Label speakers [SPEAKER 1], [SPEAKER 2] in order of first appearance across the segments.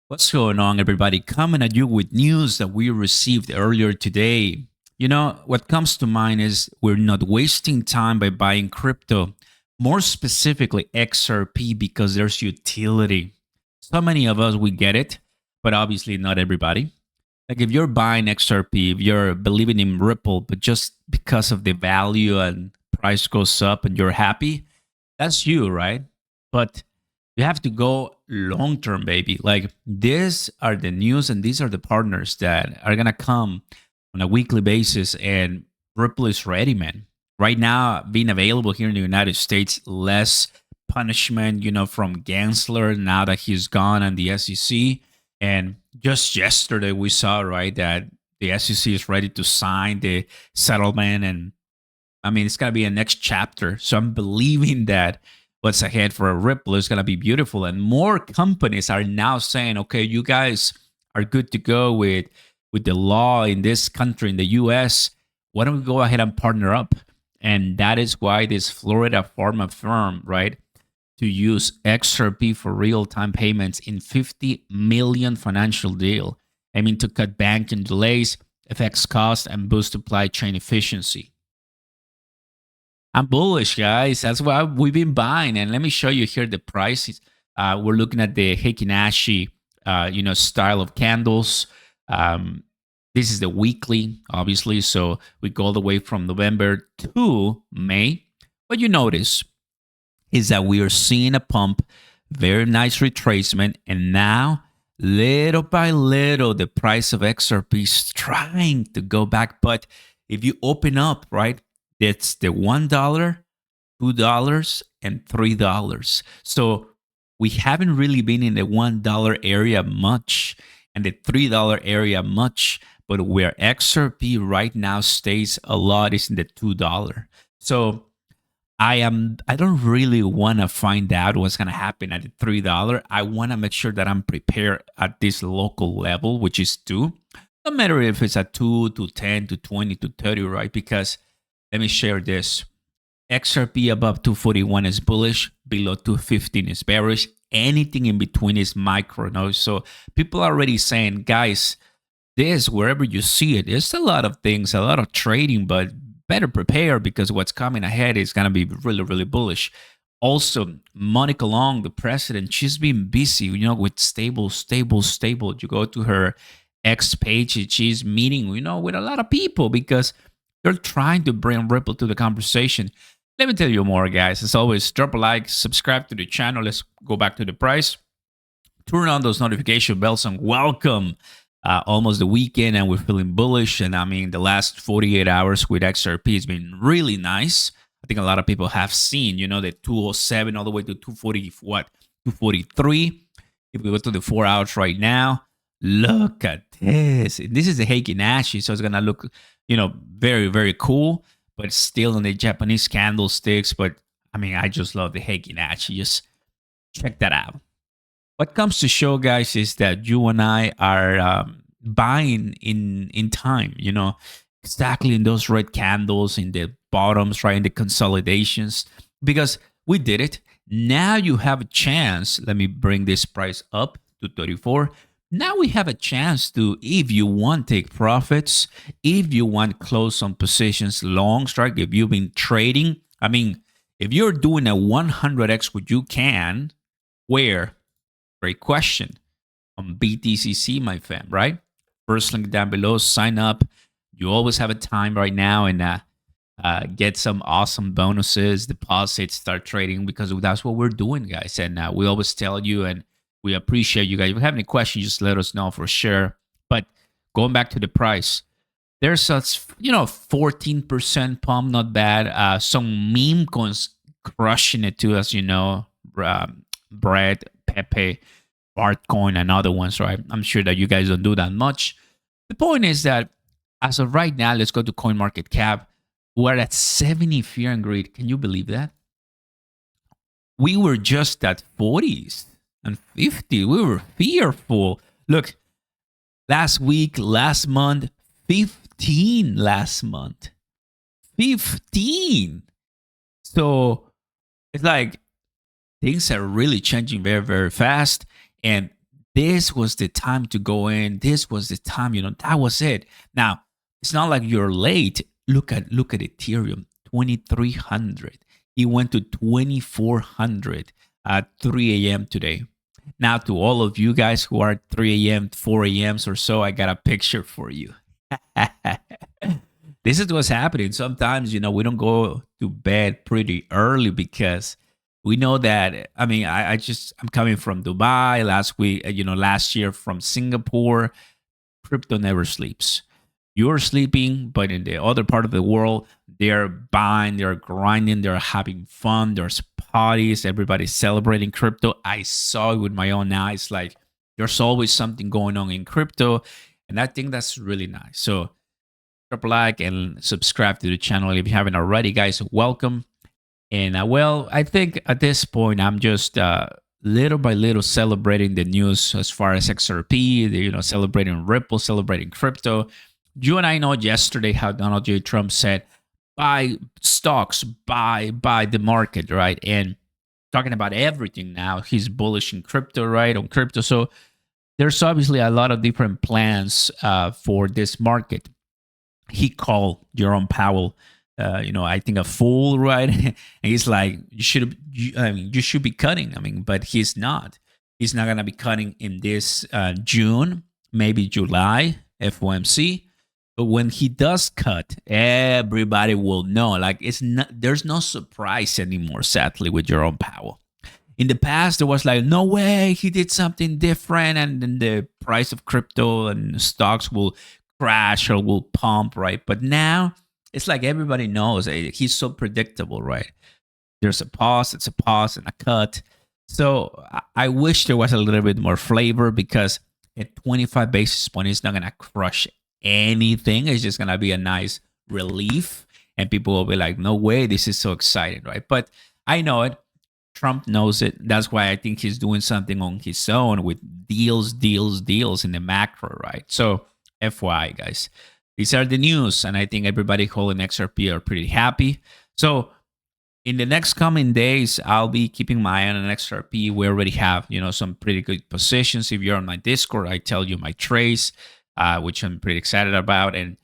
[SPEAKER 1] What's going on, everybody? Coming at you with news that we received earlier today. You know, what comes to mind is we're not wasting time by buying crypto, more specifically XRP, because there's utility. So many of us, we get it, but obviously not everybody. Like if you're buying XRP, if you're believing in Ripple, but just because of the value and price goes up and you're happy, that's you, right? But you have to go long term, baby. Like these are the news and these are the partners that are gonna come on a weekly basis. And Ripple is ready, man. Right now, being available here in the United States, less punishment, from Gensler now that he's gone and the SEC. And just yesterday, we saw right that the SEC is ready to sign the settlement, and I mean, it's going to be a next chapter. So I'm believing that what's ahead for a Ripple is going to be beautiful. And more companies are now saying, okay, you guys are good to go with the law in this country, in the US. Why don't we go ahead and partner up? And that is why this Florida pharma firm, right, to use XRP for real-time payments in 50 million financial deal, aiming to cut banking delays, FX costs, and boost supply chain efficiency. I'm bullish, guys. That's why we've been buying. And let me show you here the prices. We're looking at the Heikin-Ashi, style of candles. This is the weekly, obviously. So we go all the way from November to May. What you notice is that we are seeing a pump, very nice retracement, and now little by little, the price of XRP is trying to go back. But if you open up, right, it's the $1, $2, and $3. So we haven't really been in the $1 area much and the $3 area much, but where XRP right now stays a lot is in the $2. So I don't really want to find out what's going to happen at the $3. I want to make sure that I'm prepared at this local level, which is 2. No matter if it's at 2 to 10 to 20 to 30, right? Because let me share this. XRP above 241 is bullish, below 215 is bearish. Anything in between is micro. No? So people are already saying, guys, this, wherever you see it, there's a lot of things, a lot of trading, but better prepare because what's coming ahead is going to be really, really bullish. Also, Monica Long, the president, she's been busy, with stable. You go to her X page, she's meeting, with a lot of people because they're trying to bring Ripple to the conversation. Let me tell you more, guys. As always, drop a like, subscribe to the channel. Let's go back to the price. Turn on those notification bells and welcome. Almost the weekend and we're feeling bullish. And I mean, the last 48 hours with XRP has been really nice. I think a lot of people have seen, the 207 all the way to 240, 243. If we go to the 4 hours right now, look at this. This is the Heikin-Ashi, so it's going to look, very, very cool, but still in the Japanese candlesticks. But I mean, I just love the Heikin-Ashi. Just check that out. What comes to show, guys, is that you and I are buying in time, exactly in those red candles, in the bottoms, right, in the consolidations, because we did it. Now you have a chance. Let me bring this price up to 34. Now we have a chance to, if you want, take profits, if you want, close some positions, long strike, if you've been trading. I mean, if you're doing a 100x, what you can, where? Great question. On BTCC, my fam, right? First link down below, sign up. You always have a time right now and get some awesome bonuses, deposits, start trading because that's what we're doing, guys. And we always tell you and we appreciate you guys. If you have any questions, just let us know for sure. But going back to the price, there's such, 14% pump, not bad. Some meme coins crushing it too, as you know. Bread, Pepe, Bartcoin, and other ones, right? I'm sure that you guys don't do that much. The point is that as of right now, let's go to CoinMarketCap. We're at 70 fear and greed. Can you believe that? We were just at 40s and 50. We were fearful. Look, last week, last month, 15 last month. 15. So it's like things are really changing very, very fast. And this was the time to go in. This was the time, that was it. Now, it's not like you're late. Look at Ethereum, 2300. It went to 2400 at 3 a.m. today. Now, to all of you guys who are 3 a.m., 4 a.m.s or so, I got a picture for you. This is what's happening. Sometimes, we don't go to bed pretty early because we know that. I mean, I'm coming from Dubai last week, last year from Singapore. Crypto never sleeps. You're sleeping, but in the other part of the world, they're buying, they're grinding, they're having fun. There's parties, everybody's celebrating crypto. I saw it with my own eyes. Like, there's always something going on in crypto, and I think that's really nice. So drop a like and subscribe to the channel if you haven't already, guys. Welcome. And well, I think at this point, I'm just little by little celebrating the news as far as XRP, celebrating Ripple, celebrating crypto. You and I know yesterday how Donald J. Trump said, buy stocks, buy the market, right? And talking about everything now, he's bullish in crypto, right? On crypto. So there's obviously a lot of different plans for this market. He called Jerome Powell, I think a fool, right? And he's like, you should be cutting. But he's not. He's not gonna be cutting in this June, maybe July FOMC. But when he does cut, everybody will know. Like, there's no surprise anymore, sadly, with Jerome Powell. In the past, there was like, no way, he did something different, and then the price of crypto and stocks will crash or will pump, right? But now it's like everybody knows he's so predictable, right? There's a pause, it's a pause, and a cut. So I wish there was a little bit more flavor, because at 25 basis points, it's not going to crush anything. It's just going to be a nice relief, and people will be like, no way, this is so exciting, right? But I know it. Trump knows it. That's why I think he's doing something on his own with deals in the macro, right? So FYI, guys, these are the news, and I think everybody holding XRP are pretty happy. So in the next coming days, I'll be keeping my eye on XRP. We already have, some pretty good positions. If you're on my Discord, I tell you my trades, which I'm pretty excited about. And,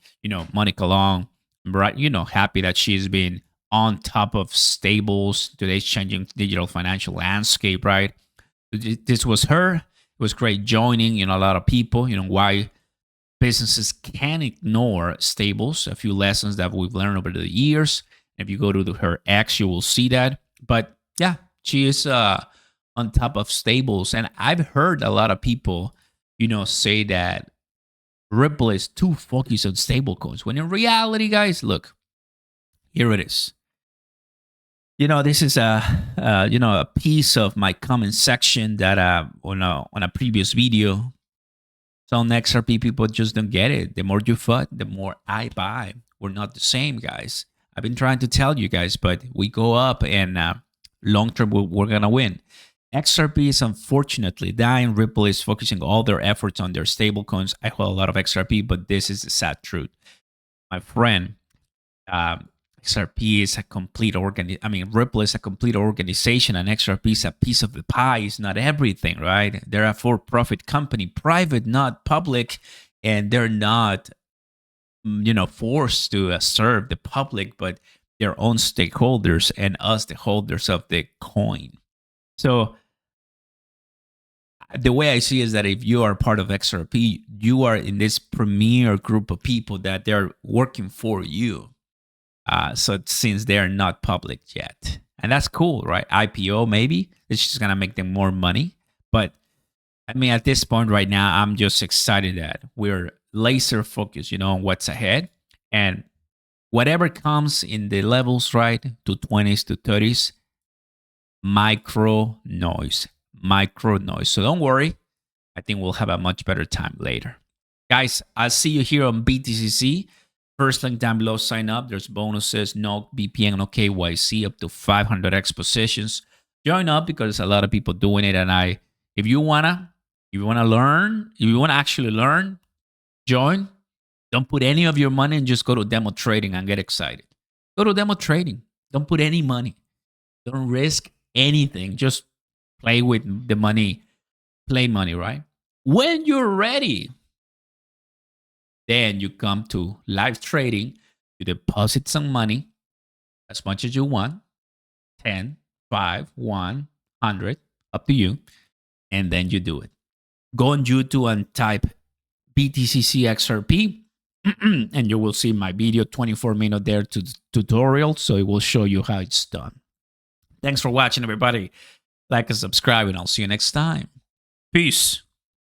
[SPEAKER 1] Monica Long, right? Happy that she's been on top of stables, today's changing digital financial landscape, right? This was her. It was great joining, a lot of people, why businesses can ignore stables, a few lessons that we've learned over the years. If you go to her X, you will see that. But yeah, she is on top of stables. And I've heard a lot of people, say that Ripple is too focused on stablecoins. When in reality, guys, look, here it is. This is a piece of my comment section that on a previous video. Some XRP people just don't get it. The more you FUD, the more I buy. We're not the same, guys. I've been trying to tell you guys, but we go up, and long term, we're going to win. XRP is unfortunately dying. Ripple is focusing all their efforts on their stablecoins. I hold a lot of XRP, but this is the sad truth. My friend, XRP is a complete Ripple is a complete organization, and XRP is a piece of the pie. It's not everything, right? They're a for-profit company, private, not public, and they're not, forced to serve the public, but their own stakeholders and us, the holders of the coin. So the way I see is that if you are part of XRP, you are in this premier group of people that they're working for you. So since they're not public yet, and that's cool, right? IPO, maybe it's just going to make them more money. But at this point right now, I'm just excited that we're laser focused, on what's ahead, and whatever comes in the levels, right, to 20s to 30s, micro noise. So don't worry. I think we'll have a much better time later. Guys, I'll see you here on BTCC. First link down below, sign up. There's bonuses, no BPN, no KYC, up to 500x positions. Join up, because a lot of people doing it. And if you wanna learn, if you wanna actually learn, join. Don't put any of your money and just go to demo trading and get excited. Go to demo trading. Don't put any money. Don't risk anything. Just play with the money. Play money, right? When you're ready, then you come to live trading. You deposit some money, as much as you want, 10, 5, 100, up to you. And then you do it. Go on YouTube and type BTCC XRP, and you will see my video, 24-minute there tutorial. So it will show you how it's done. Thanks for watching, everybody. Like and subscribe, and I'll see you next time. Peace.